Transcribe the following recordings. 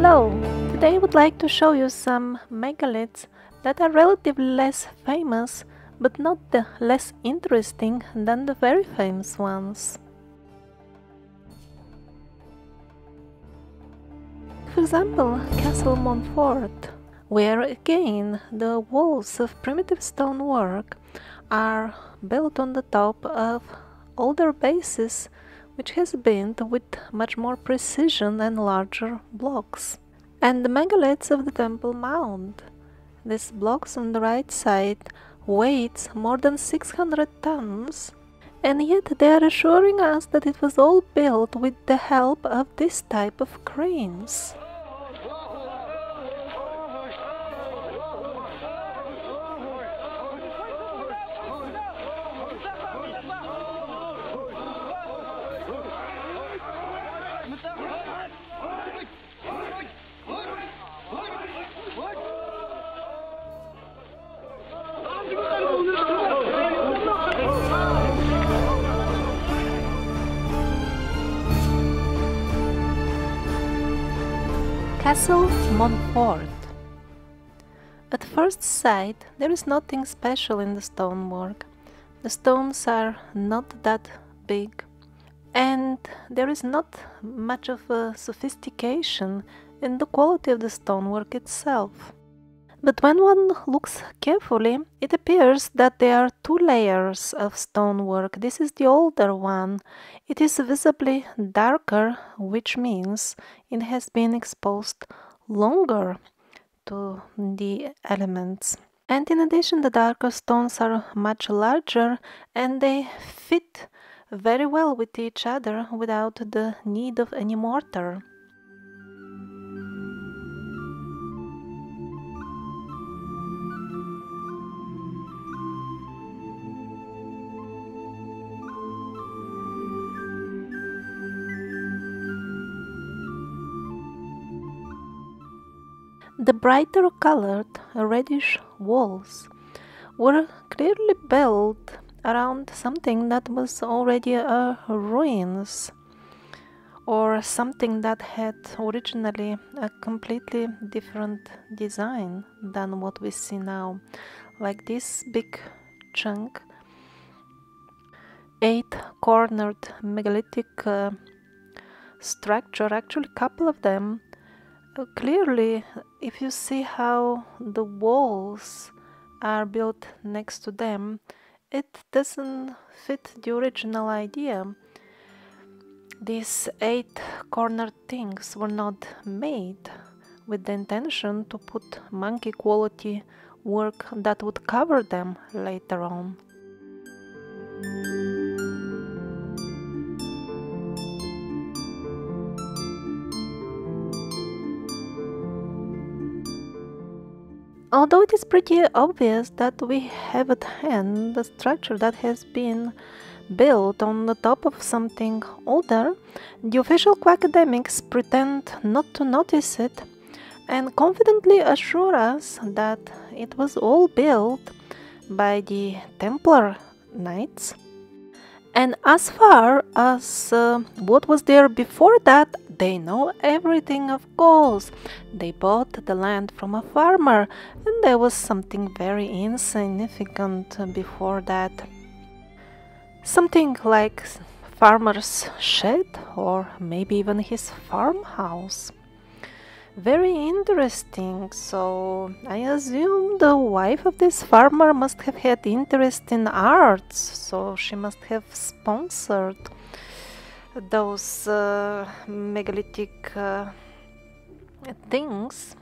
Hello! Today I would like to show you some megaliths that are relatively less famous, but not the less interesting than the very famous ones. For example, Castle Montfort, where again the walls of primitive stonework are built on the top of older bases, which has been with much more precision and larger blocks. And the megaliths of the Temple Mount. These blocks on the right side weighs more than 600 tons, and yet they are assuring us that it was all built with the help of this type of cranes. Castle Montfort. At first sight, there is nothing special in the stonework. The stones are not that big, and there is not much of a sophistication in the quality of the stonework itself. But when one looks carefully, it appears that there are two layers of stonework. This is the older one. It is visibly darker, which means it has been exposed longer to the elements. And in addition, the darker stones are much larger and they fit very well with each other without the need of any mortar. The brighter colored reddish walls were clearly built around something that was already a ruins, or something that had originally a completely different design than what we see now, like this big chunk, 8-cornered megalithic structure, actually a couple of them. Clearly, if you see how the walls are built next to them, it doesn't fit the original idea. These 8-cornered things were not made with the intention to put monkey quality work that would cover them later on. Although it is pretty obvious that we have at hand a structure that has been built on the top of something older, the official academics pretend not to notice it and confidently assure us that it was all built by the Templar Knights. And as far as what was there before that, they know everything, of course. They bought the land from a farmer, and there was something very insignificant before that. Something like farmer's shed, or maybe even his farmhouse. Very interesting. So I assume the wife of this farmer must have had interest in arts, so she must have sponsored those megalithic things.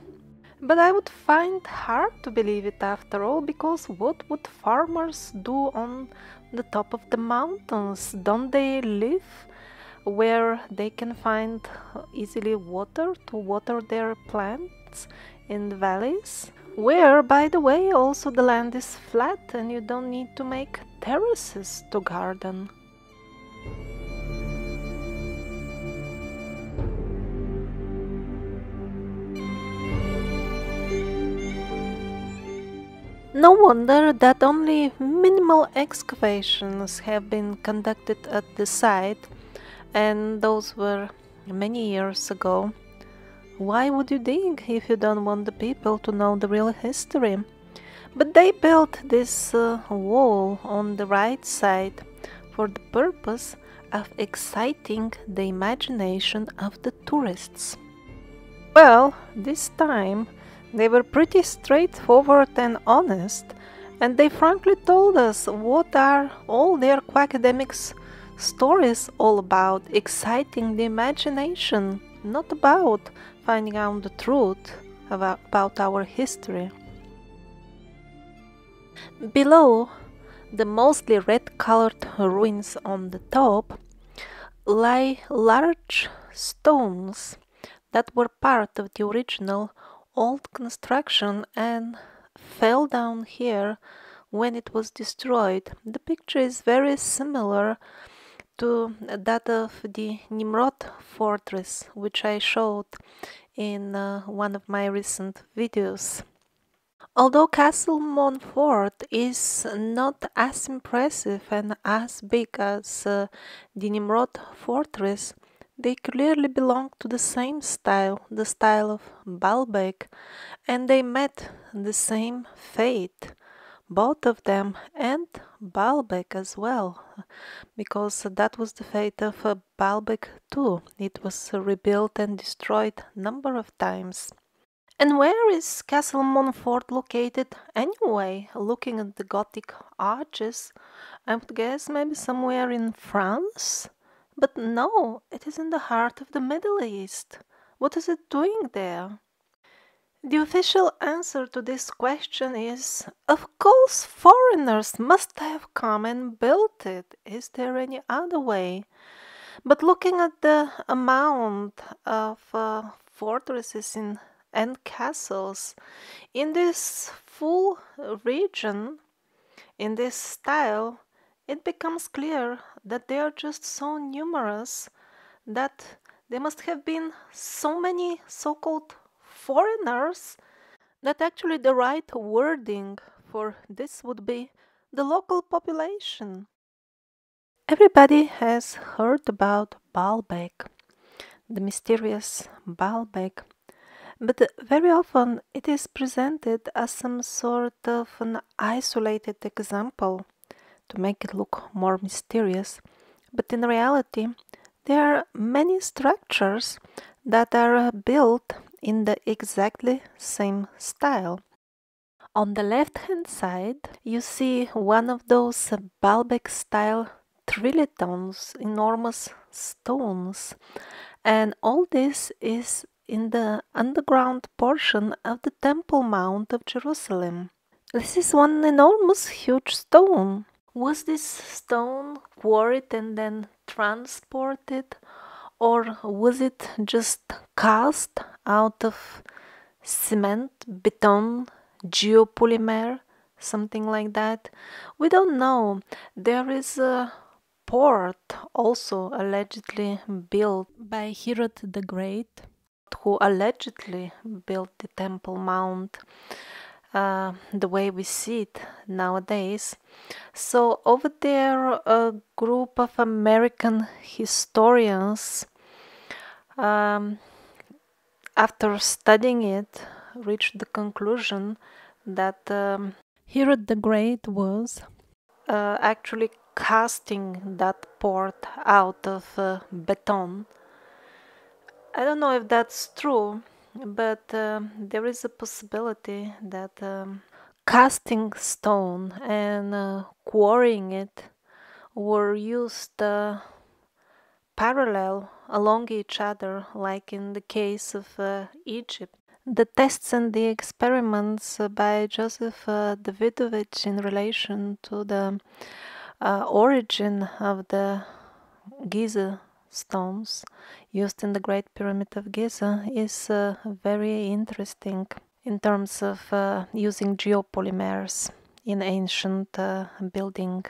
But I would find hard to believe it after all, because what would farmers do on the top of the mountains? Don't they live where they can find easily water to water their plants in the valleys? Where, by the way, also the land is flat and you don't need to make terraces to garden. No wonder that only minimal excavations have been conducted at the site, and those were many years ago. Why would you dig if you don't want the people to know the real history? But they built this wall on the right side for the purpose of exciting the imagination of the tourists. Well, this time they were pretty straightforward and honest, and they frankly told us what are all their academics stories all about, exciting the imagination, not about finding out the truth about our history. Below the mostly red-colored ruins on the top lie large stones that were part of the original old construction and fell down here when it was destroyed. The picture is very similar to that of the Nimrod fortress, which I showed in one of my recent videos. Although Castle Montfort is not as impressive and as big as the Nimrod fortress, they clearly belong to the same style, the style of Baalbek, and they met the same fate, both of them and Baalbek as well, because that was the fate of Baalbek too. It was rebuilt and destroyed a number of times. And where is Castle Montfort located anyway? Looking at the Gothic arches, I would guess maybe somewhere in France? But no, it is in the heart of the Middle East. What is it doing there? The official answer to this question is, of course, foreigners must have come and built it. Is there any other way? But looking at the amount of fortresses and castles in this full region, in this style, it becomes clear that they are just so numerous that there must have been so many so-called foreigners that actually the right wording for this would be the local population. Everybody has heard about Baalbek, the mysterious Baalbek, but very often it is presented as some sort of an isolated example to make it look more mysterious. But in reality, there are many structures that are built in the exactly same style. On the left-hand side, you see one of those Baalbek-style trilithons, enormous stones, and all this is in the underground portion of the Temple Mount of Jerusalem. This is one enormous huge stone. Was this stone quarried and then transported, or was it just cast out of cement, beton, geopolymer, something like that? We don't know. There is a port also allegedly built by Herod the Great, who allegedly built the Temple Mount the way we see it nowadays. So over there, a group of American historians, after studying it, reached the conclusion that Herod the Great was actually casting that port out of beton. I don't know if that's true, but there is a possibility that casting stone and quarrying it were used parallel along each other, like in the case of Egypt. The tests and the experiments by Joseph Davidovich in relation to the origin of the Giza stones used in the Great Pyramid of Giza is very interesting in terms of using geopolymers in ancient building.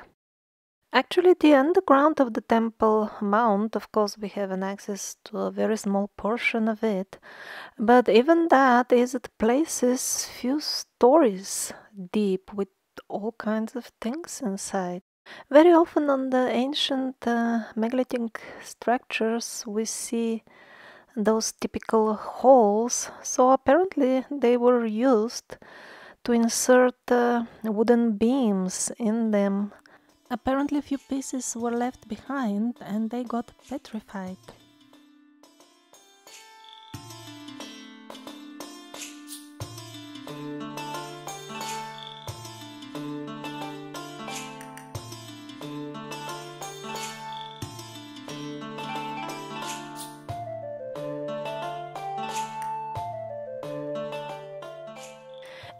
Actually, the underground of the Temple Mount, of course, we have an access to a very small portion of it, but even that is at places few stories deep with all kinds of things inside. Very often on the ancient megalithic structures we see those typical holes, so apparently they were used to insert wooden beams in them. Apparently a few pieces were left behind and they got petrified.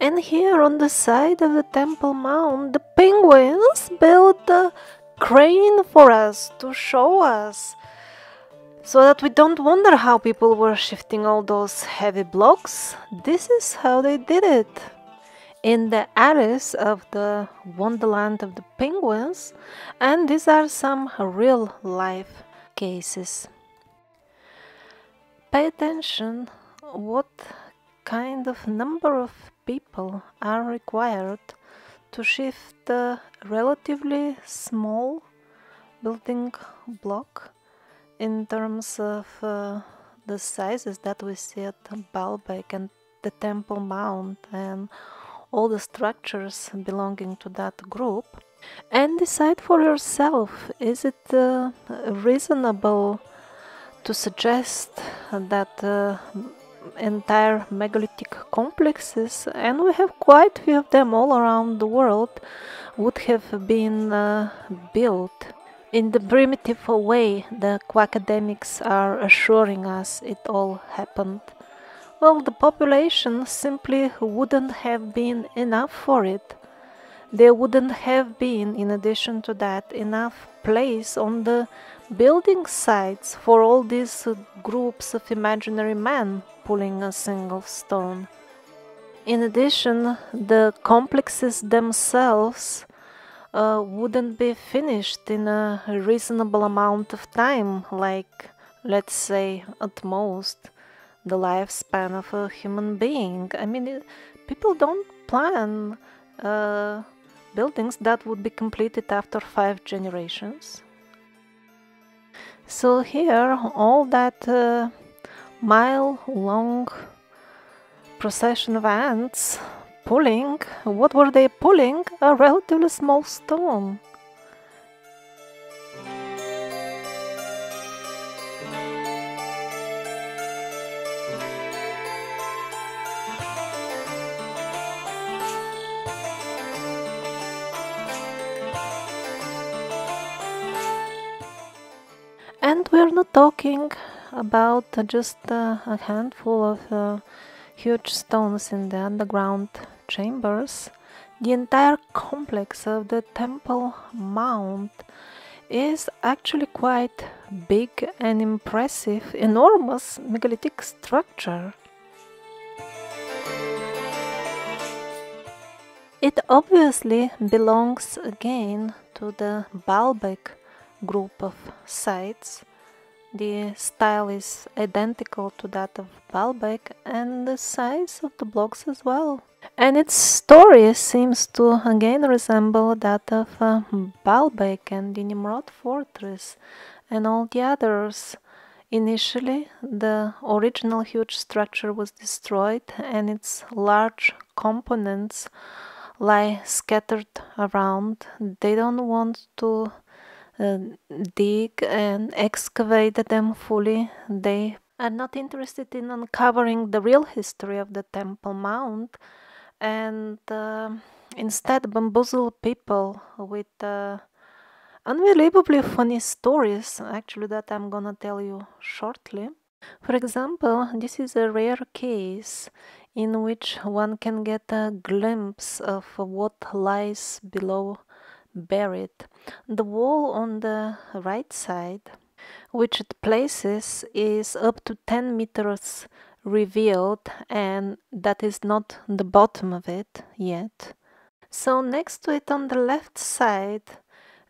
And here on the side of the Temple Mount, the penguins built a crane for us to show us, so that we don't wonder how people were shifting all those heavy blocks. This is how they did it. In the attic of the Wonderland of the Penguins, and these are some real life cases. Pay attention what kind of number of people are required to shift a relatively small building block in terms of the sizes that we see at Baalbek and the Temple Mount and all the structures belonging to that group, and decide for yourself, is it reasonable to suggest that entire megalithic complexes, and we have quite a few of them all around the world, would have been built in the primitive way the academics are assuring us it all happened? Well, the population simply wouldn't have been enough for it. There wouldn't have been, in addition to that, enough place on the building sites for all these groups of imaginary men pulling a single stone. In addition, the complexes themselves wouldn't be finished in a reasonable amount of time, like, let's say, at most, the lifespan of a human being. I mean, people don't plan buildings that would be completed after 5 generations. So here, all that mile-long procession of ants pulling, what were they pulling? A relatively small stone. And we're not talking about just a handful of huge stones in the underground chambers. The entire complex of the Temple Mount is actually quite big and impressive, enormous megalithic structure. It obviously belongs again to the Baalbek group of sites. The style is identical to that of Baalbek and the size of the blocks as well. And its story seems to again resemble that of Baalbek and the Nimrod fortress and all the others. Initially, the original huge structure was destroyed and its large components lie scattered around. They don't want to dig and excavate them fully. They are not interested in uncovering the real history of the Temple Mount, and instead bamboozle people with unbelievably funny stories, actually, that I'm gonna tell you shortly. For example, this is a rare case in which one can get a glimpse of what lies below buried. The wall on the right side, which it places, is up to 10 meters revealed, and that is not the bottom of it yet. So next to it on the left side,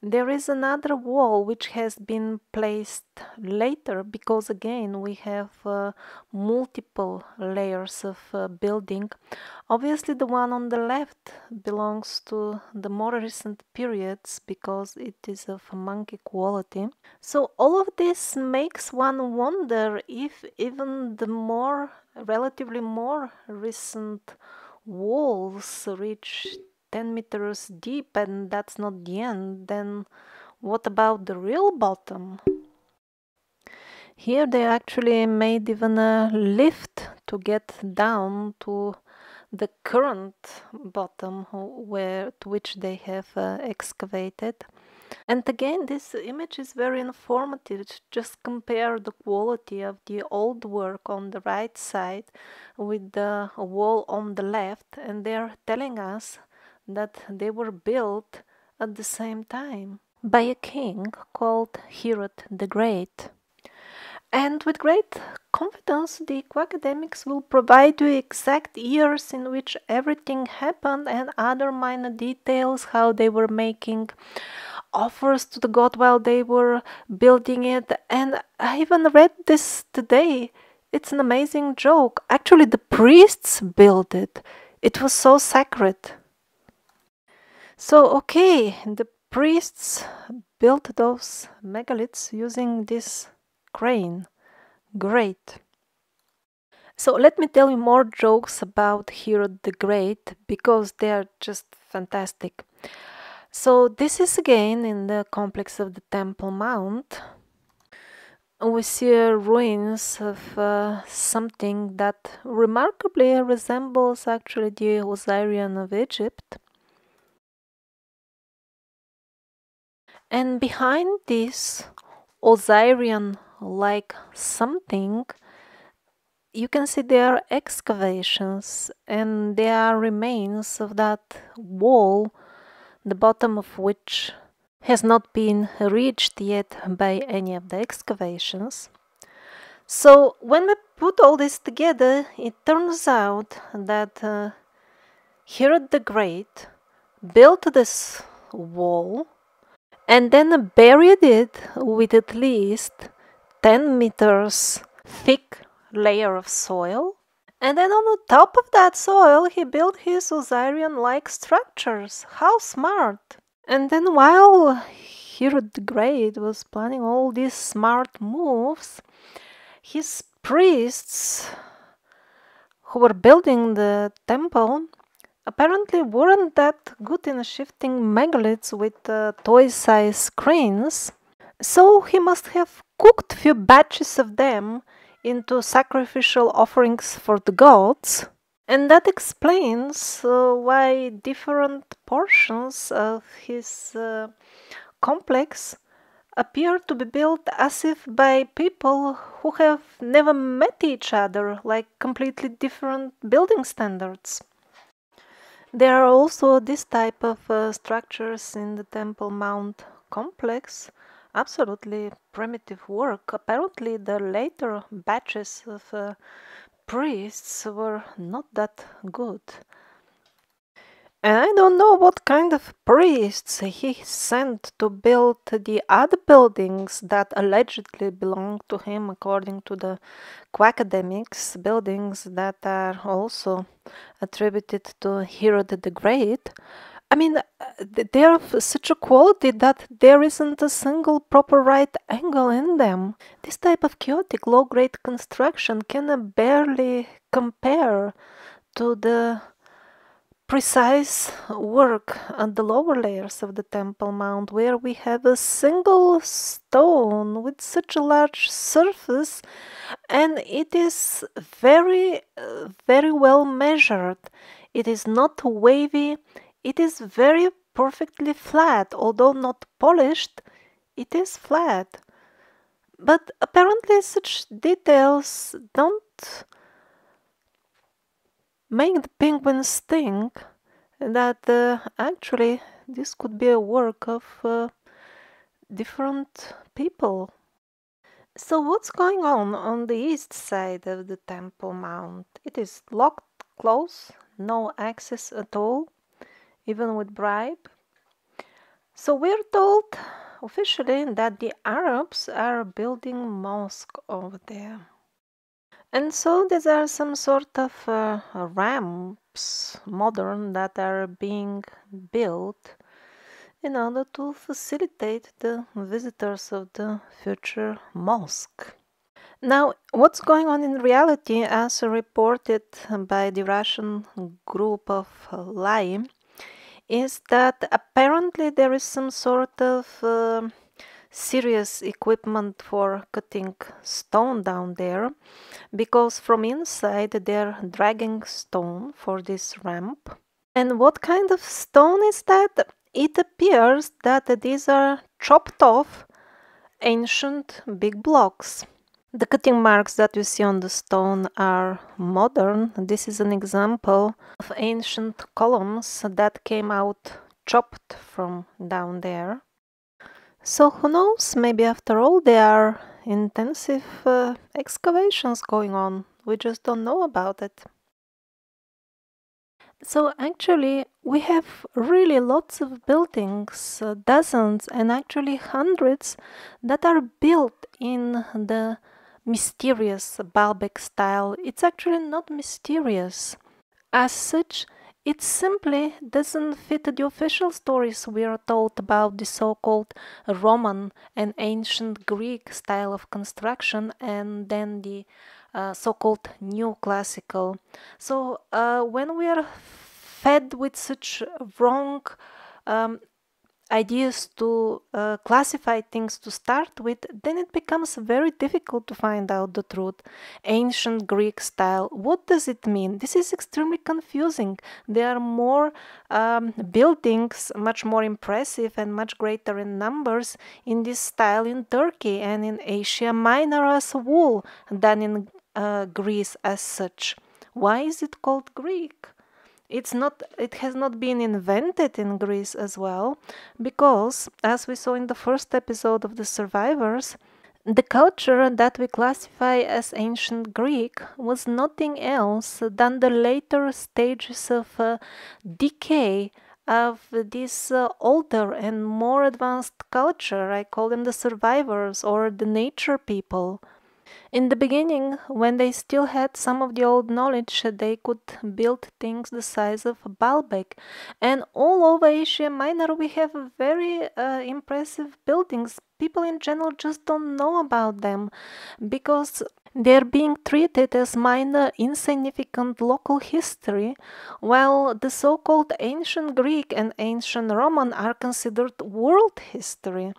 There is another wall which has been placed later because again we have multiple layers of building. Obviously the one on the left belongs to the more recent periods because it is of monkey quality. So all of this makes one wonder if even the relatively more recent walls reach 10 meters deep and that's not the end, then what about the real bottom? Here they actually made even a lift to get down to the current bottom to which they have excavated. And again, this image is very informative. Just compare the quality of the old work on the right side with the wall on the left, and they're telling us that they were built at the same time by a king called Herod the Great. And with great confidence, the academics will provide you exact years in which everything happened and other minor details, how they were making offers to the god while they were building it. And I even read this today. It's an amazing joke. Actually, the priests built it. It was so sacred. So, okay, the priests built those megaliths using this crane. Great. So let me tell you more jokes about Herod the Great because they are just fantastic. So this is again in the complex of the Temple Mount. We see ruins of something that remarkably resembles actually the Osirian of Egypt. And behind this Osirian-like something, you can see there are excavations and there are remains of that wall, the bottom of which has not been reached yet by any of the excavations. So when we put all this together, it turns out that Herod the Great built this wall and then buried it with at least 10 meters thick layer of soil. And then on the top of that soil, he built his Osirian-like structures. How smart! And then while Herod the Great was planning all these smart moves, his priests who were building the temple apparently weren't that good in shifting megaliths with toy-sized cranes, so he must have cooked few batches of them into sacrificial offerings for the gods, and that explains why different portions of his complex appear to be built as if by people who have never met each other, like completely different building standards. There are also this type of structures in the Temple Mount complex, absolutely primitive work. Apparently the later batches of priests were not that good. And I don't know what kind of priests he sent to build the other buildings that allegedly belong to him, according to the academics, buildings that are also attributed to Herod the Great. I mean, they are of such a quality that there isn't a single proper right angle in them. This type of chaotic low-grade construction can barely compare to the precise work at the lower layers of the Temple Mount, where we have a single stone with such a large surface, and it is very well measured. It is not wavy, it is very perfectly flat, although not polished, it is flat. But apparently such details don't make the penguins think that actually this could be a work of different people. So what's going on the east side of the Temple Mount? It is locked close, no access at all, even with bribe. So we're told officially that the Arabs are building mosque over there. And so these are some sort of ramps, modern, that are being built in order to facilitate the visitors of the future mosque. Now, what's going on in reality, as reported by the Russian group of Lybii, is that apparently there is some sort of serious equipment for cutting stone down there, because from inside they're dragging stone for this ramp. And what kind of stone is that? It appears that these are chopped off ancient big blocks. The cutting marks that you see on the stone are modern. This is an example of ancient columns that came out chopped from down there. So who knows, maybe after all there are intensive excavations going on. We just don't know about it. So actually we have really lots of buildings, dozens and actually hundreds, that are built in the mysterious Baalbek style. It's actually not mysterious. As such, it simply doesn't fit the official stories we are told about the so-called Roman and ancient Greek style of construction, and then the so-called new classical. So when we are fed with such wrong ideas to classify things to start with, then it becomes very difficult to find out the truth. Ancient Greek style, what does it mean? This is extremely confusing. There are more buildings, much more impressive and much greater in numbers in this style in Turkey and in Asia Minor as a whole than in Greece as such. Why is it called Greek? It has not been invented in Greece as well, because, as we saw in the first episode of The Survivors, the culture that we classify as ancient Greek was nothing else than the later stages of decay of this older and more advanced culture. I call them the survivors or the nature people. In the beginning, when they still had some of the old knowledge, they could build things the size of Baalbek. And all over Asia Minor, we have very impressive buildings. People in general just don't know about them because they're being treated as minor, insignificant local history, while the so-called ancient Greek and ancient Roman are considered world history.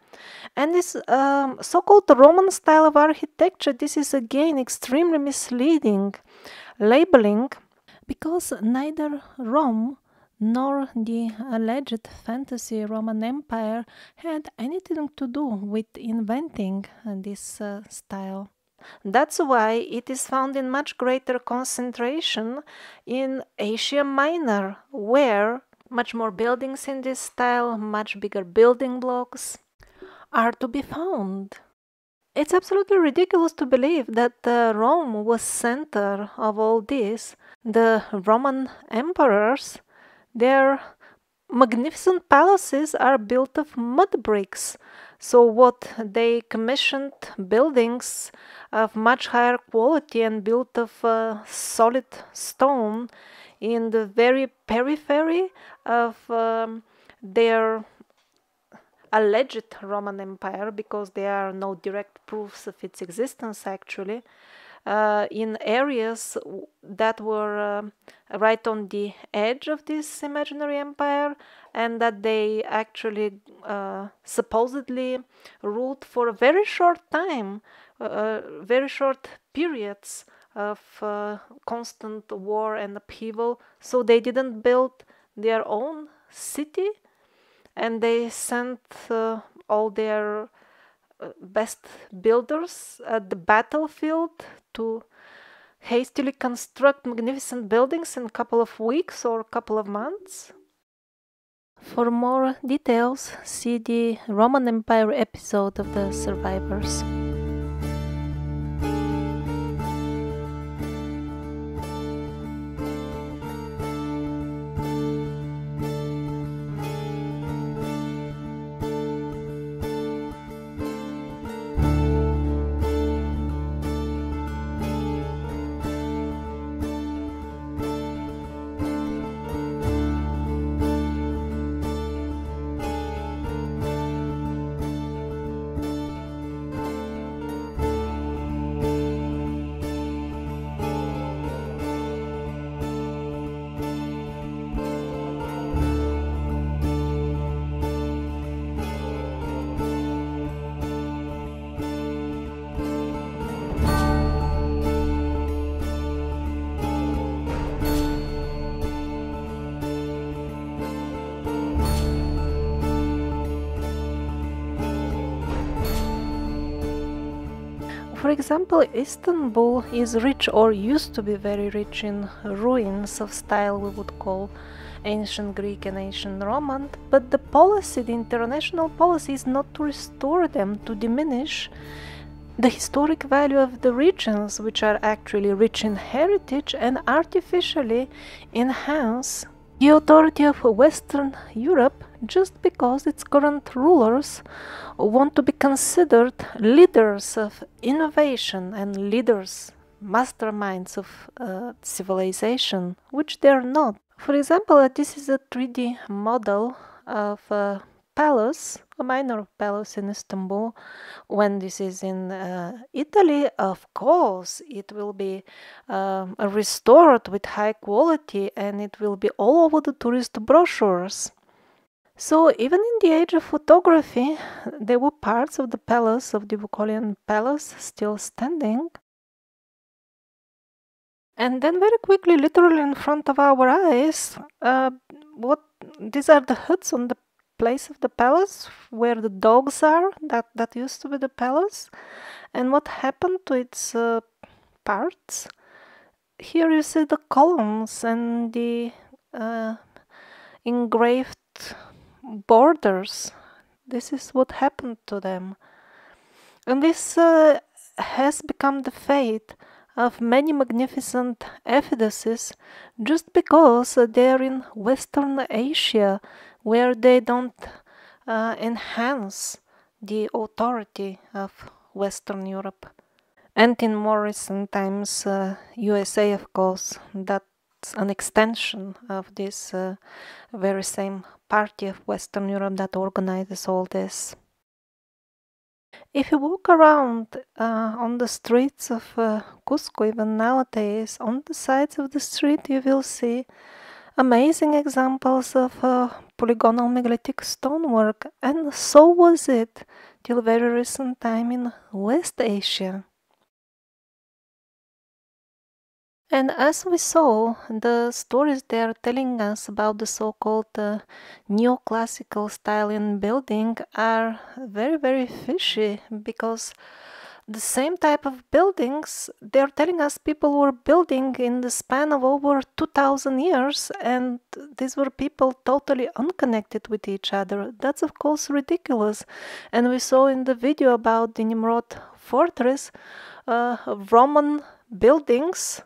And this so-called Roman style of architecture, this is again extremely misleading labeling, because neither Rome nor the alleged fantasy Roman Empire had anything to do with inventing this style. That's why it is found in much greater concentration in Asia Minor, where much more buildings in this style, much bigger building blocks are to be found. It's absolutely ridiculous to believe that Rome was center of all this. The Roman emperors, their magnificent palaces are built of mud bricks. So what they commissioned buildings of much higher quality and built of solid stone in the very periphery of their alleged Roman Empire, because there are no direct proofs of its existence actually, in areas that were right on the edge of this imaginary empire, and that they actually supposedly ruled for a very short time, very short periods of constant war and upheaval. So they didn't build their own city, and they sent all their best builders at the battlefield to hastily construct magnificent buildings in a couple of weeks or a couple of months. For more details, see the Roman Empire episode of The Survivors. For example, Istanbul is rich, or used to be very rich, in ruins of style we would call ancient Greek and ancient Roman, but the policy, the international policy, is not to restore them, to diminish the historic value of the regions, which are actually rich in heritage, and artificially enhance the authority of Western Europe just because its current rulers want to be considered leaders of innovation and leaders, masterminds of civilization, which they are not. For example, this is a 3D model of a palace, a minor palace in Istanbul. When this is in Italy, of course, it will be restored with high quality, and it will be all over the tourist brochures. So even in the age of photography, there were parts of the palace, of the Bucolian palace, still standing. And then very quickly, literally in front of our eyes, these are the huts on the place of the palace where the dogs are. That used to be the palace. And what happened to its parts? Here you see the columns and the engraved borders. This is what happened to them. And this has become the fate of many magnificent effigies just because they are in Western Asia, where they don't enhance the authority of Western Europe. And in more recent times, USA, of course, that's an extension of this very same party of Western Europe that organizes all this. If you walk around on the streets of Cusco, even nowadays, on the sides of the street you will see amazing examples of polygonal megalithic stonework, and so was it till very recent time in West Asia. And as we saw, the stories they are telling us about the so-called neoclassical style in building are very, very fishy, because the same type of buildings they are telling us people were building in the span of over 2000 years, and these were people totally unconnected with each other. That's of course ridiculous. And we saw in the video about the Nimrod fortress Roman buildings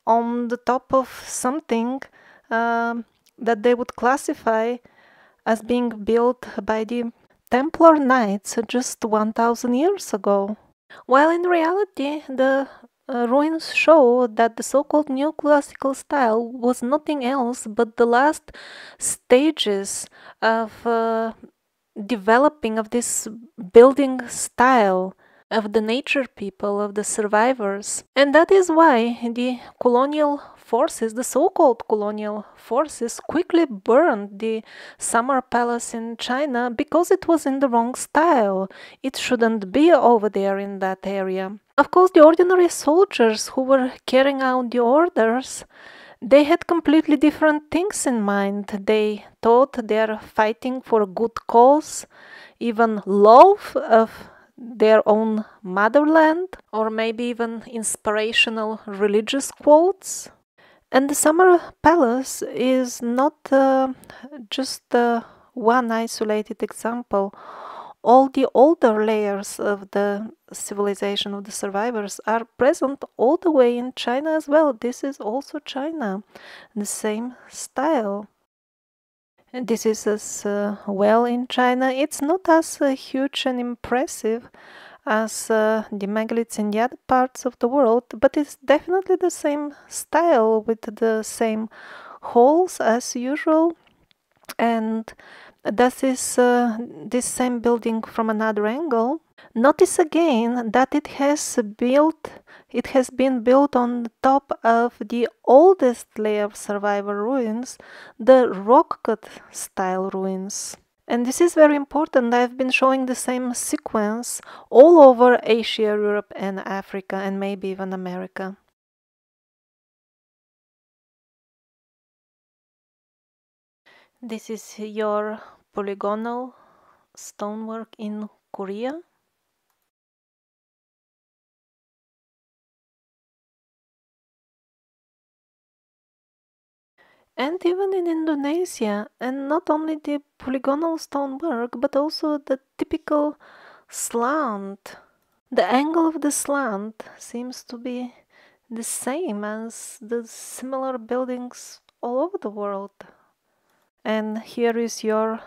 on the top of something that they would classify as being built by the Templar Knights just 1000 years ago. While in reality, the ruins show that the so-called neoclassical style was nothing else but the last stages of developing of this building style of the nature people, of the survivors. And that is why the colonial forces, the so-called colonial forces, quickly burned the summer palace in China because it was in the wrong style. It shouldn't be over there in that area. Of course, the ordinary soldiers who were carrying out the orders, they had completely different things in mind. They thought they're fighting for a good cause, even love of their own motherland, or maybe even inspirational religious quotes. And the summer palace is not just one isolated example. All the older layers of the civilization of the survivors are present all the way in China as well. This is also China, the same style. And this is as well in China. It's not as huge and impressive as the megaliths in the other parts of the world, but it's definitely the same style with the same halls as usual. And this is this same building from another angle. Notice again that it has been built on the top of the oldest layer of survivor ruins, the rock-cut style ruins. And this is very important. I've been showing the same sequence all over Asia, Europe and Africa, and maybe even America. This is your polygonal stonework in Korea. And even in Indonesia, and not only the polygonal stonework, but also the typical slant. The angle of the slant seems to be the same as the similar buildings all over the world. And here is your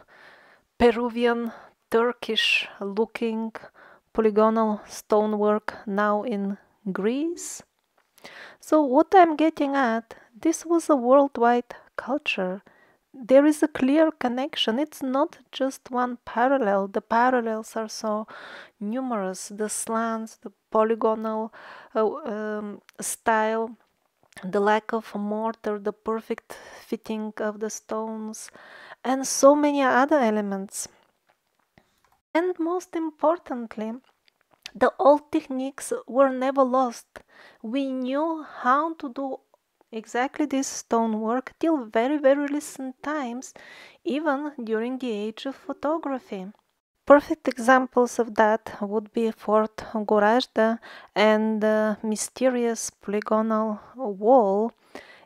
Peruvian, Turkish looking polygonal stonework now in Greece. So what I'm getting at, this was a worldwide culture. There is a clear connection. It's not just one parallel. The parallels are so numerous. The slants, the polygonal style, the lack of mortar, the perfect fitting of the stones, and so many other elements. And most importantly, the old techniques were never lost. We knew how to do exactly this stonework till very, very recent times, even during the age of photography. Perfect examples of that would be Fort Gorazda and the mysterious polygonal wall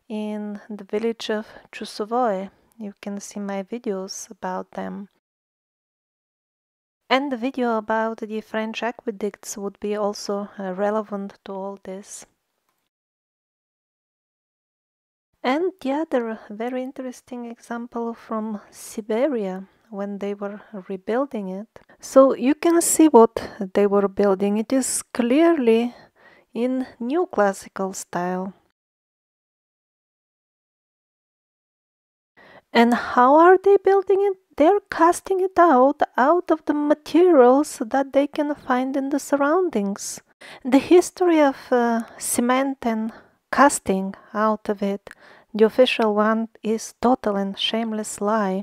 in the village of Chusovoy. You can see my videos about them. And the video about the French aqueducts would be also relevant to all this. And the other very interesting example from Siberia, when they were rebuilding it. So you can see what they were building. It is clearly in new classical style. And how are they building it? They're casting it out of the materials that they can find in the surroundings. The history of cement and casting out of it, the official one, is total and shameless lie.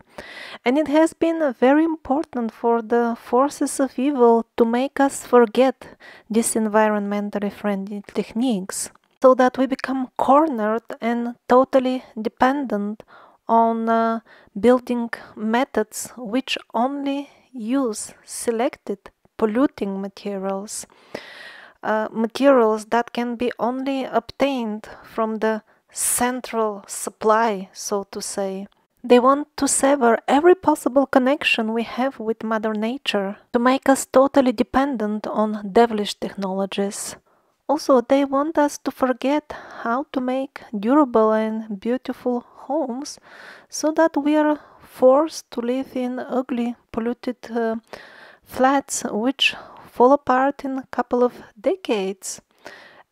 And it has been very important for the forces of evil to make us forget these environmentally friendly techniques, so that we become cornered and totally dependent on building methods which only use selected polluting materials, materials that can be only obtained from the central supply, so to say. They want to sever every possible connection we have with Mother Nature, to make us totally dependent on devilish technologies. Also, they want us to forget how to make durable and beautiful homes, so that we are forced to live in ugly, polluted flats which fall apart in a couple of decades.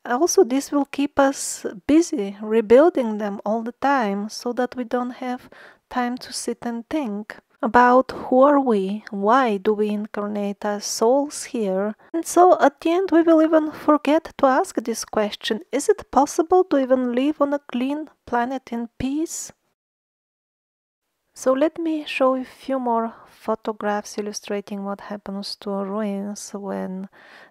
Also, this will keep us busy rebuilding them all the time, so that we don't have time to sit and think about who are we, why do we incarnate as souls here. And so at the end we will even forget to ask this question: is it possible to even live on a clean planet in peace? So let me show you a few more photographs illustrating what happens to ruins when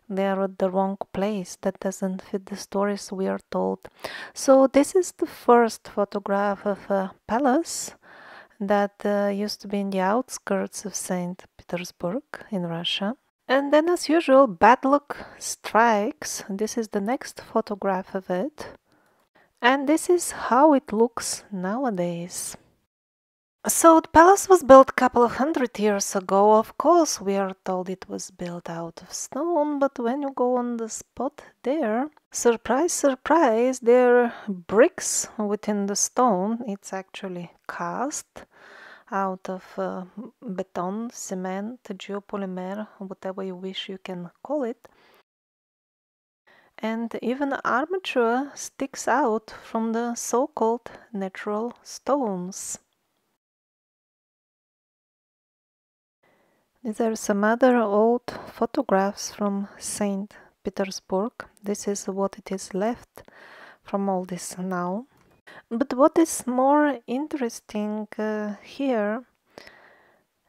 they are at the wrong place, that doesn't fit the stories we are told. So this is the first photograph of a palace that used to be in the outskirts of St. Petersburg in Russia. And then, as usual, bad luck strikes. This is the next photograph of it. And this is how it looks nowadays. So the palace was built a couple of hundred years ago. Of course, we are told it was built out of stone, but when you go on the spot there, surprise, surprise, there are bricks within the stone. It's actually cast out of beton, cement, geopolymer, whatever you wish you can call it. And even armature sticks out from the so-called natural stones. These are some other old photographs from St. Petersburg. This is what it is left from all this now. But what is more interesting here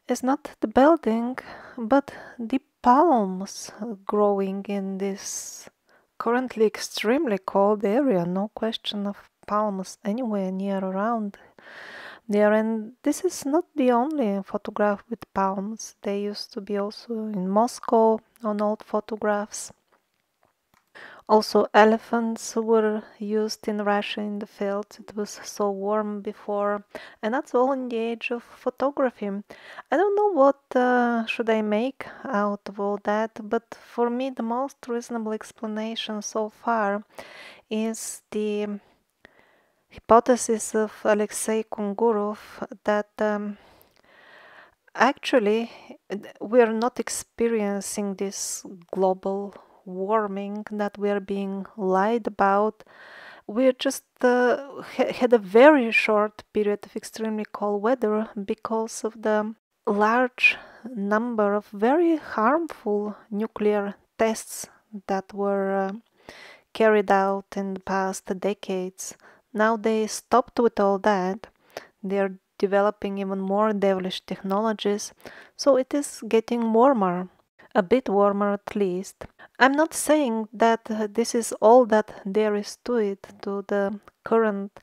is not the building, but the palms growing in this currently extremely cold area. No question of palms anywhere near around there. And this is not the only photograph with palms. They used to be also in Moscow on old photographs. Also, elephants were used in Russia in the fields. It was so warm before, and that's all in the age of photography. I don't know what should I make out of all that, but for me, the most reasonable explanation so far is the hypothesis of Alexei Kungurov that actually we are not experiencing this global warming that we are being lied about. We just had a very short period of extremely cold weather because of the large number of very harmful nuclear tests that were carried out in the past decades. Now they stopped with all that. They're developing even more devilish technologies, so it is getting warmer, a bit warmer at least. I'm not saying that this is all that there is to it, to the current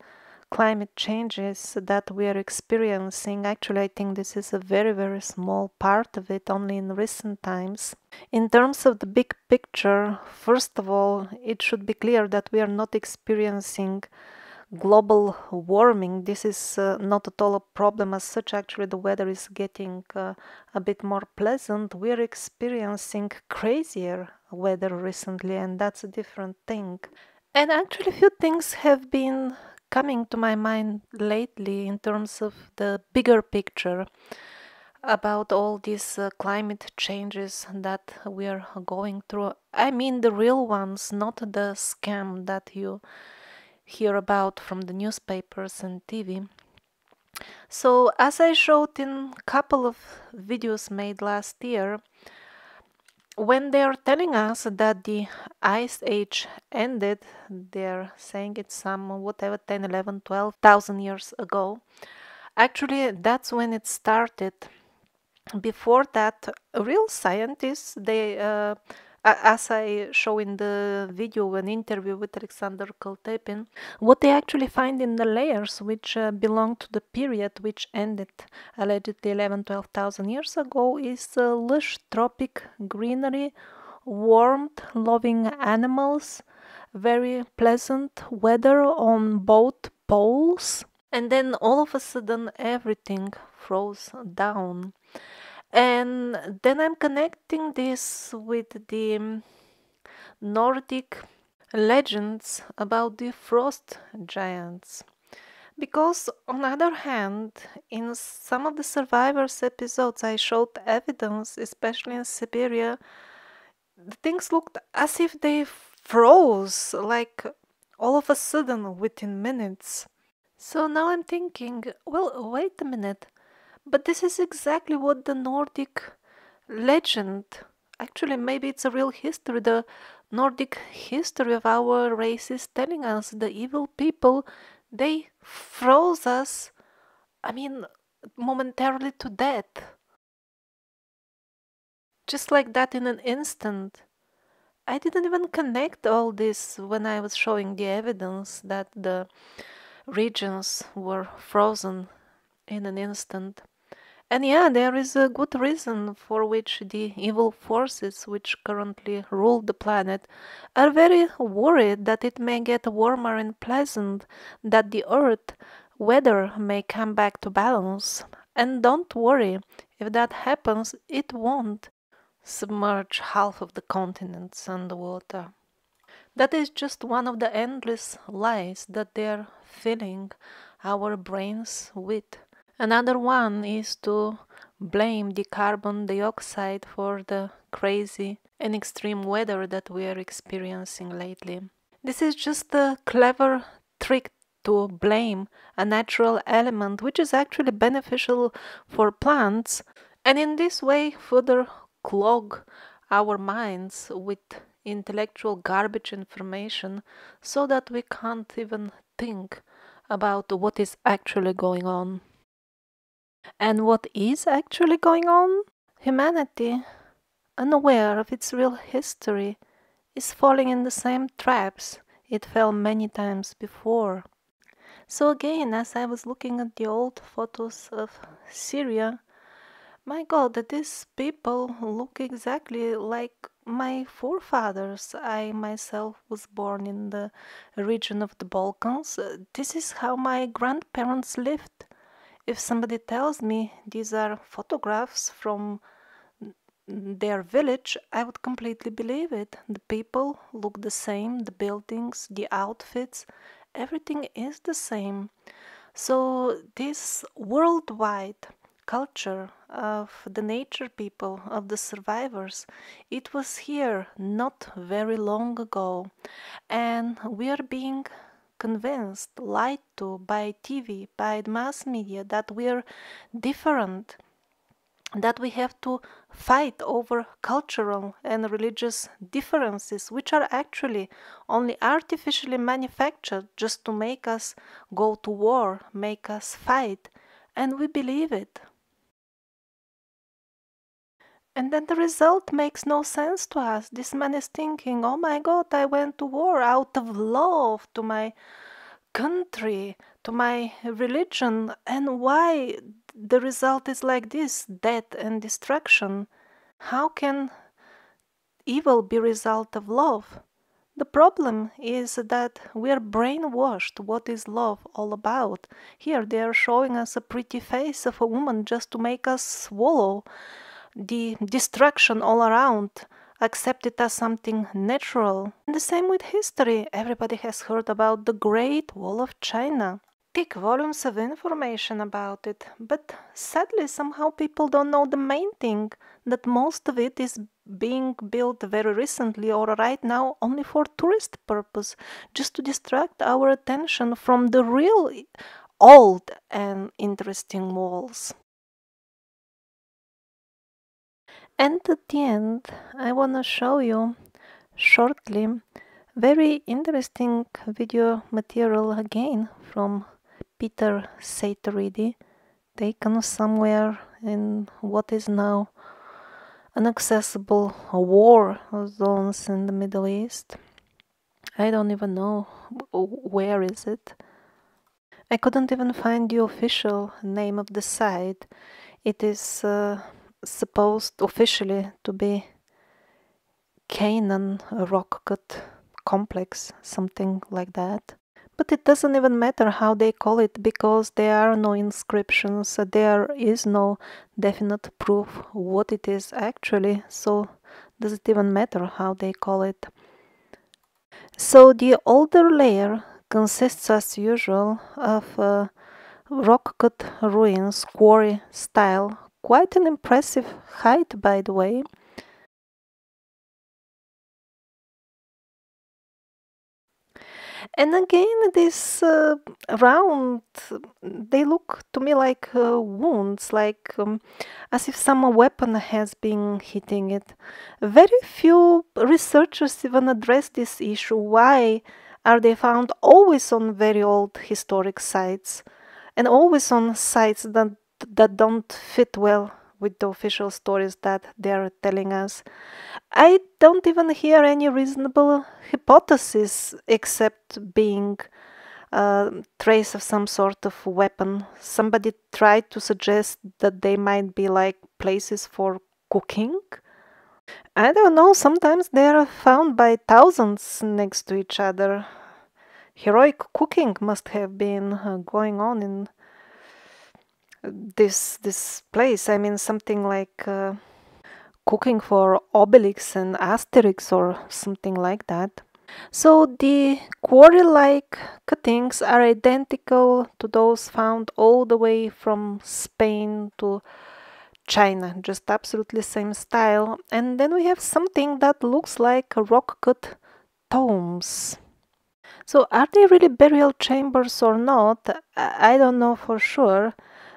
climate changes that we are experiencing. Actually, I think this is a very, very small part of it, only in recent times. In terms of the big picture, first of all, it should be clear that we are not experiencing global warming. This is not at all a problem as such. Actually, the weather is getting a bit more pleasant. We're experiencing crazier weather recently, and that's a different thing. And actually, a few things have been coming to my mind lately in terms of the bigger picture about all these climate changes that we are going through. I mean the real ones, not the scam that you hear about from the newspapers and TV. So, as I showed in a couple of videos made last year, when they are telling us that the ice age ended, they're saying it's some whatever 10, 11, 12,000 years ago. Actually, that's when it started. Before that, real scientists, as I show in the video, an interview with Alexander Koltepin, what they actually find in the layers which belong to the period which ended allegedly 11, 12,000 years ago is lush tropic greenery, warmth, loving animals, very pleasant weather on both poles, and then all of a sudden everything froze down. And then I'm connecting this with the Nordic legends about the frost giants. Because, on the other hand, in some of the survivors episodes, I showed evidence, especially in Siberia, the things looked as if they froze, like all of a sudden within minutes. So now I'm thinking, well, wait a minute, but this is exactly what the Nordic legend, actually, maybe it's a real history, the Nordic history of our race is telling us the evil people, they froze us, I mean, momentarily to death. Just like that in an instant. I didn't even connect all this when I was showing the evidence that the regions were frozen in an instant. And yeah, there is a good reason for which the evil forces which currently rule the planet are very worried that it may get warmer and pleasant, that the earth weather may come back to balance. And don't worry, if that happens, it won't submerge half of the continents underwater. That is just one of the endless lies that they're filling our brains with. Another one is to blame the carbon dioxide for the crazy and extreme weather that we are experiencing lately. This is just a clever trick to blame a natural element which is actually beneficial for plants, and in this way further clog our minds with intellectual garbage information so that we can't even think about what is actually going on. And what is actually going on? Humanity, unaware of its real history, is falling in the same traps it fell many times before. So again, as I was looking at the old photos of Syria, my God, these people look exactly like my forefathers. I myself was born in the region of the Balkans. This is how my grandparents lived. If somebody tells me these are photographs from their village, I would completely believe it. The people look the same, the buildings, the outfits, everything is the same. So, this worldwide culture of the nature people, of the survivors, it was here not very long ago, and we are being convinced, lied to by TV, by the mass media that we're different, that we have to fight over cultural and religious differences, which are actually only artificially manufactured just to make us go to war, make us fight, and we believe it. And then the result makes no sense to us. This man is thinking, oh my god, I went to war out of love to my country, to my religion, and why the result is like this, death and destruction. How can evil be result of love? The problem is that we are brainwashed. What is love all about? Here they are showing us a pretty face of a woman just to make us swallow the destruction all around, accept it as something natural. And the same with history. Everybody has heard about the Great Wall of China. Thick volumes of information about it, but sadly somehow people don't know the main thing, that most of it is being built very recently or right now only for tourist purpose, just to distract our attention from the real old and interesting walls. And at the end, I want to show you shortly very interesting video material again from Peter Satoridi, taken somewhere in what is now inaccessible war zones in the Middle East. I don't even know where is it. I couldn't even find the official name of the site. It is supposed officially to be Canaan Rock Cut Complex, something like that. But it doesn't even matter how they call it, because there are no inscriptions, there is no definite proof what it is actually, so does it even matter how they call it? So the older layer consists as usual of rock cut ruins, quarry style, quite an impressive height by the way. And again, this round, they look to me like wounds, like as if some weapon has been hitting it. Very few researchers even address this issue. Why are they found always on very old historic sites, and always on sites that don't fit well with the official stories that they're telling us? I don't even hear any reasonable hypothesis except being a trace of some sort of weapon. Somebody tried to suggest that they might be like places for cooking. I don't know, sometimes they are found by thousands next to each other. Heroic cooking must have been going on in this place. I mean, something like cooking for Obelix and Asterix or something like that. So the quarry-like cuttings are identical to those found all the way from Spain to China, just absolutely same style. And then we have something that looks like rock-cut tombs. So are they really burial chambers or not? I don't know for sure.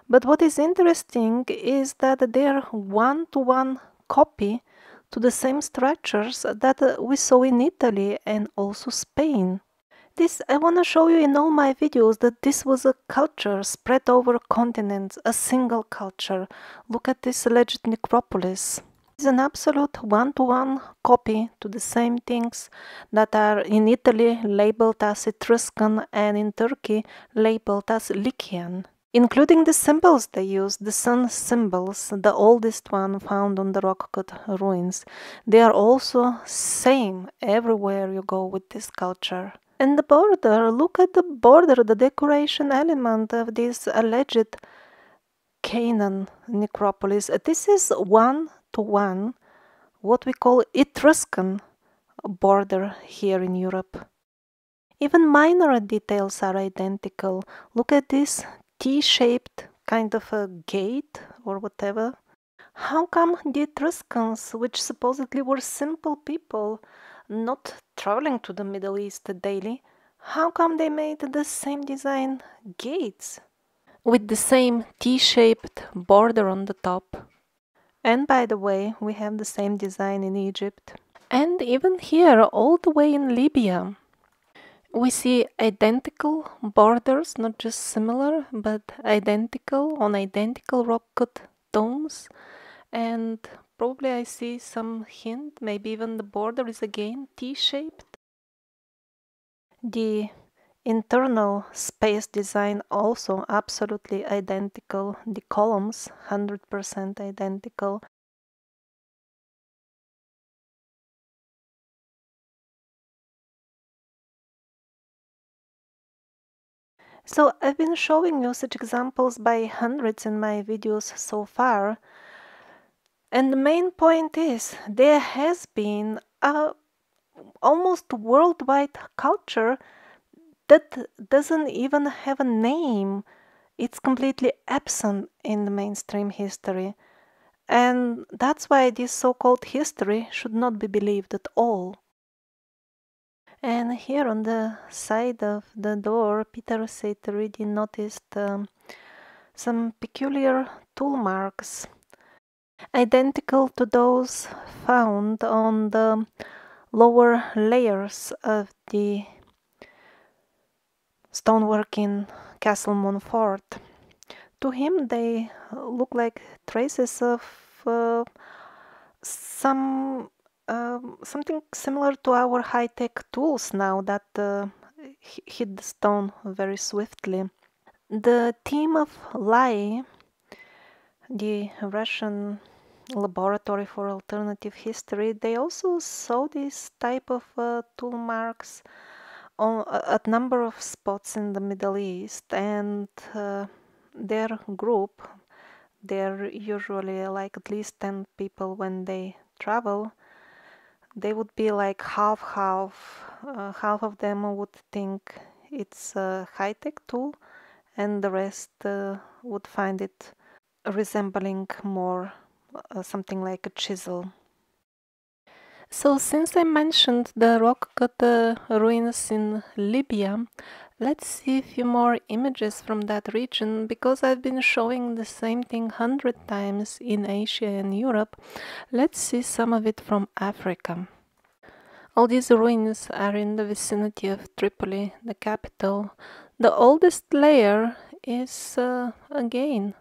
But what is interesting is that they are one-to-one copy to the same structures that we saw in Italy and also Spain. This I want to show you in all my videos, that this was a culture spread over continents, a single culture. Look at this alleged necropolis. It's an absolute one-to-one copy to the same things that are in Italy labeled as Etruscan and in Turkey labeled as Lycian. including the symbols they use, the sun symbols, the oldest one found on the rock-cut ruins. They are also same everywhere you go with this culture. And the border, look at the border, the decoration element of this alleged Canaan necropolis. This is one-to-one what we call Etruscan border here in Europe. Even minor details are identical. Look at this T-shaped kind of a gate or whatever. How come the Etruscans, which supposedly were simple people, not traveling to the Middle East daily, how come they made the same design gates with the same T-shaped border on the top? And by the way, we have the same design in Egypt. And even here, all the way in Libya, we see identical borders, not just similar, but identical on identical rock-cut domes. And probably I see some hint, maybe even the border is again T-shaped. The internal space design also absolutely identical. The columns 100% identical. So I've been showing you such examples by hundreds in my videos so far. And the main point is there has been a almost worldwide culture that doesn't even have a name. It's completely absent in the mainstream history. And that's why this so-called history should not be believed at all. And here on the side of the door, Peter said already noticed some peculiar tool marks, identical to those found on the lower layers of the stonework in Castle Montfort. To him, they look like traces of something similar to our high-tech tools now that hit the stone very swiftly. The team of LAI, the Russian Laboratory for Alternative History, they also saw this type of tool marks on a number of spots in the Middle East, and their group, they're usually like at least 10 people when they travel. They would be like half-half. Half of them would think it's a high-tech tool, and the rest would find it resembling more something like a chisel. So since I mentioned the rock-cut ruins in Libya, let's see a few more images from that region, because I've been showing the same thing 100 times in Asia and Europe. Let's see some of it from Africa. All these ruins are in the vicinity of Tripoli, the capital. The oldest layer is again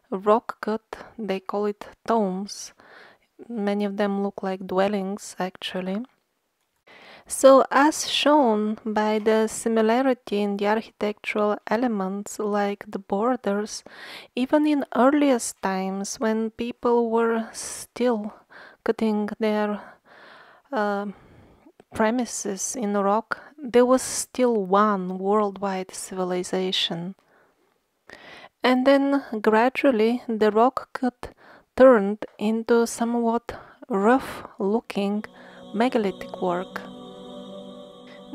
rock-cut, they call it tombs. Many of them look like dwellings, actually. So, as shown by the similarity in the architectural elements, like the borders, even in earliest times when people were still cutting their premises in rock, there was still one worldwide civilization. And then gradually the rock cut turned into somewhat rough-looking megalithic work.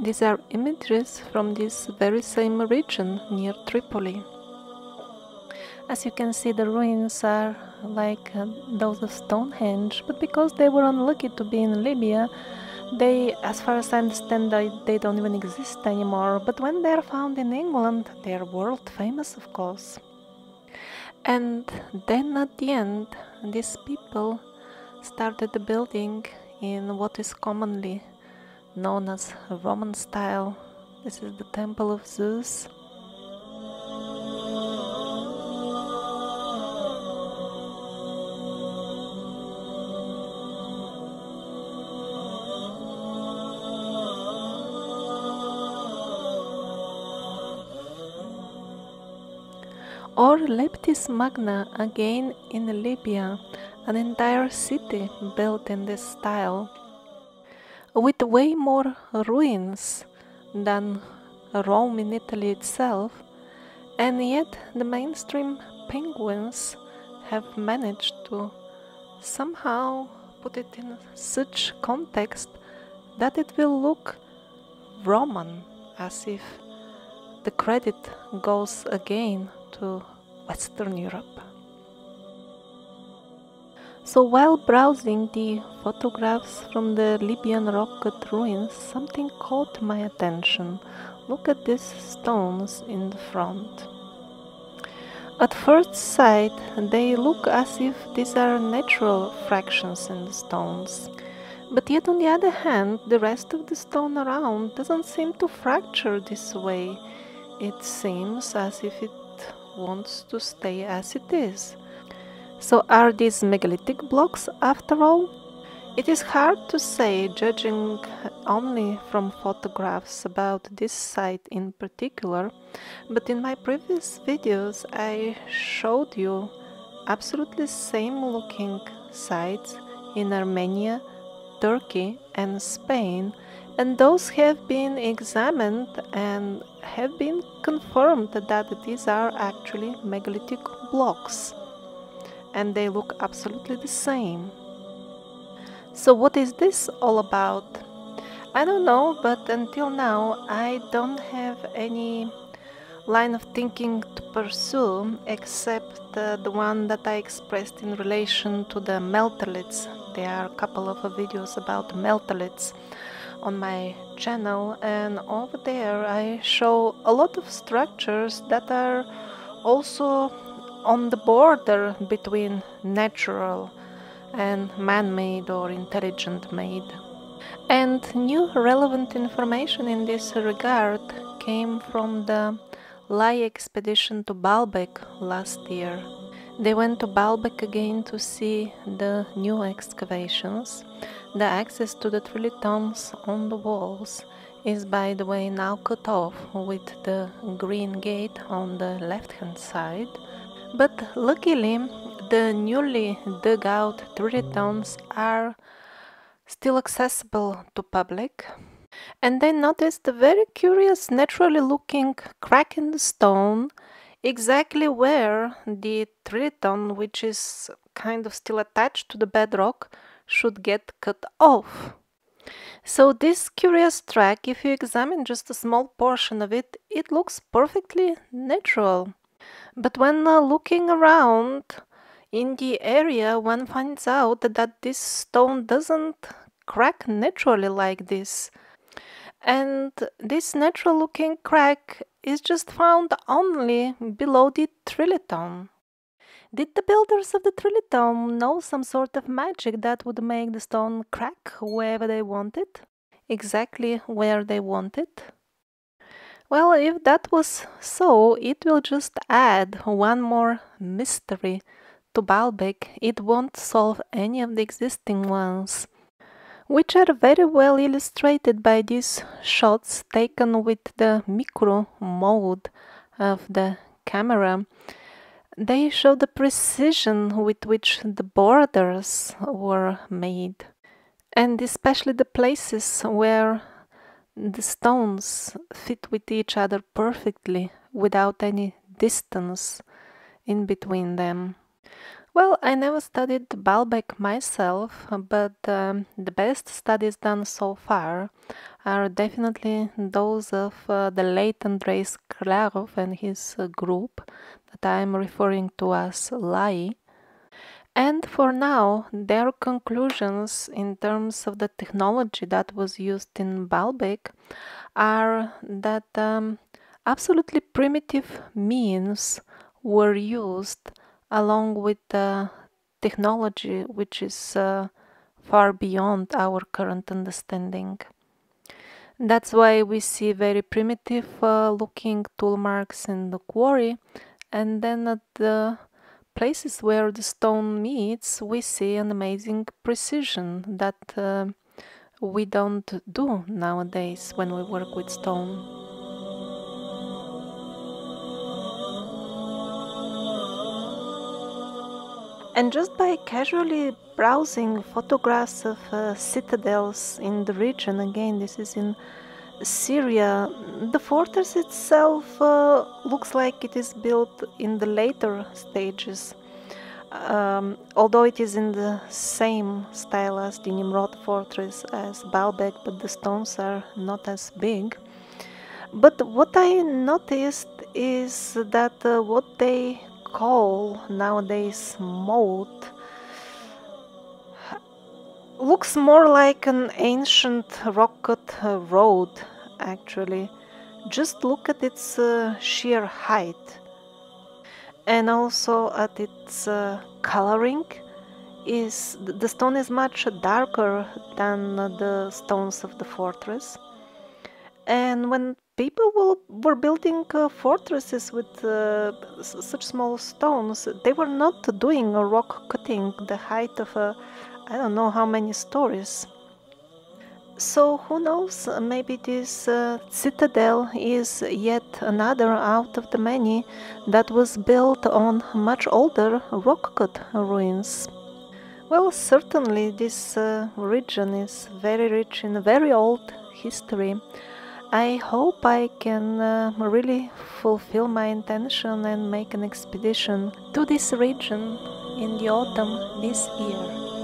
These are images from this very same region near Tripoli. As you can see, the ruins are like those of Stonehenge, but because they were unlucky to be in Libya, they, as far as I understand, they don't even exist anymore. But when they're found in England, they're world famous, of course. And then at the end, these people started building in what is commonly known as Roman style. This is the Temple of Zeus. Or Leptis Magna, again in Libya, an entire city built in this style, with way more ruins than Rome in Italy itself, and yet the mainstream penguins have managed to somehow put it in such context that it will look Roman, as if the credit goes again to Western Europe. So while browsing the photographs from the Libyan rock cut ruins, something caught my attention. Look at these stones in the front. At first sight, they look as if these are natural fractions in the stones. But yet on the other hand, the rest of the stone around doesn't seem to fracture this way. It seems as if it wants to stay as it is. So are these megalithic blocks after all? It is hard to say, judging only from photographs about this site in particular, but in my previous videos I showed you absolutely same looking sites in Armenia, Turkey and Spain, and those have been examined and have been confirmed that these are actually megalithic blocks, and they look absolutely the same. So what is this all about? I don't know, but until now I don't have any line of thinking to pursue except the one that I expressed in relation to the Megaliths. There are a couple of videos about Megaliths on my channel, and over there I show a lot of structures that are also on the border between natural and man-made or intelligent-made. And new relevant information in this regard came from the Lybii expedition to Baalbek last year. They went to Baalbek again to see the new excavations. The access to the trilithons on the walls is, by the way, now cut off with the green gate on the left-hand side. But luckily, the newly dug out trilithons are still accessible to public. And they noticed a very curious, naturally looking crack in the stone, exactly where the trilithon, which is kind of still attached to the bedrock, should get cut off. So this curious track, if you examine just a small portion of it, it looks perfectly natural. But when looking around in the area, one finds out that this stone doesn't crack naturally like this. And this natural looking crack is just found only below the trilithon. Did the builders of the trilithon know some sort of magic that would make the stone crack wherever they wanted? Exactly where they wanted? Well, if that was so, it will just add one more mystery to Baalbek. It won't solve any of the existing ones, which are very well illustrated by these shots taken with the micro mode of the camera. They show the precision with which the borders were made, and especially the places where the stones fit with each other perfectly without any distance in between them. Well, I never studied Baalbek myself, but the best studies done so far are definitely those of the late Andrei Sklarov and his group that I am referring to as Lybii. And for now, their conclusions in terms of the technology that was used in Baalbek are that absolutely primitive means were used along with the technology which is far beyond our current understanding. That's why we see very primitive looking tool marks in the quarry, and then at the places where the stone meets we see an amazing precision that we don't do nowadays when we work with stone. And just by casually browsing photographs of citadels in the region, again, this is in Syria, the fortress itself looks like it is built in the later stages. Although it is in the same style as the Nimrod fortress, as Baalbek, but the stones are not as big. But what I noticed is that what they call nowadays moat looks more like an ancient rock-cut road, actually. Just look at its sheer height. And also at its coloring. The stone is much darker than the stones of the fortress. And when people were building fortresses with such small stones, they were not doing a rock cutting the height of I don't know how many stories. So who knows, maybe this citadel is yet another out of the many that was built on much older rock-cut ruins. Well, certainly this region is very rich in very old history. I hope I can really fulfill my intention and make an expedition to this region in the autumn this year.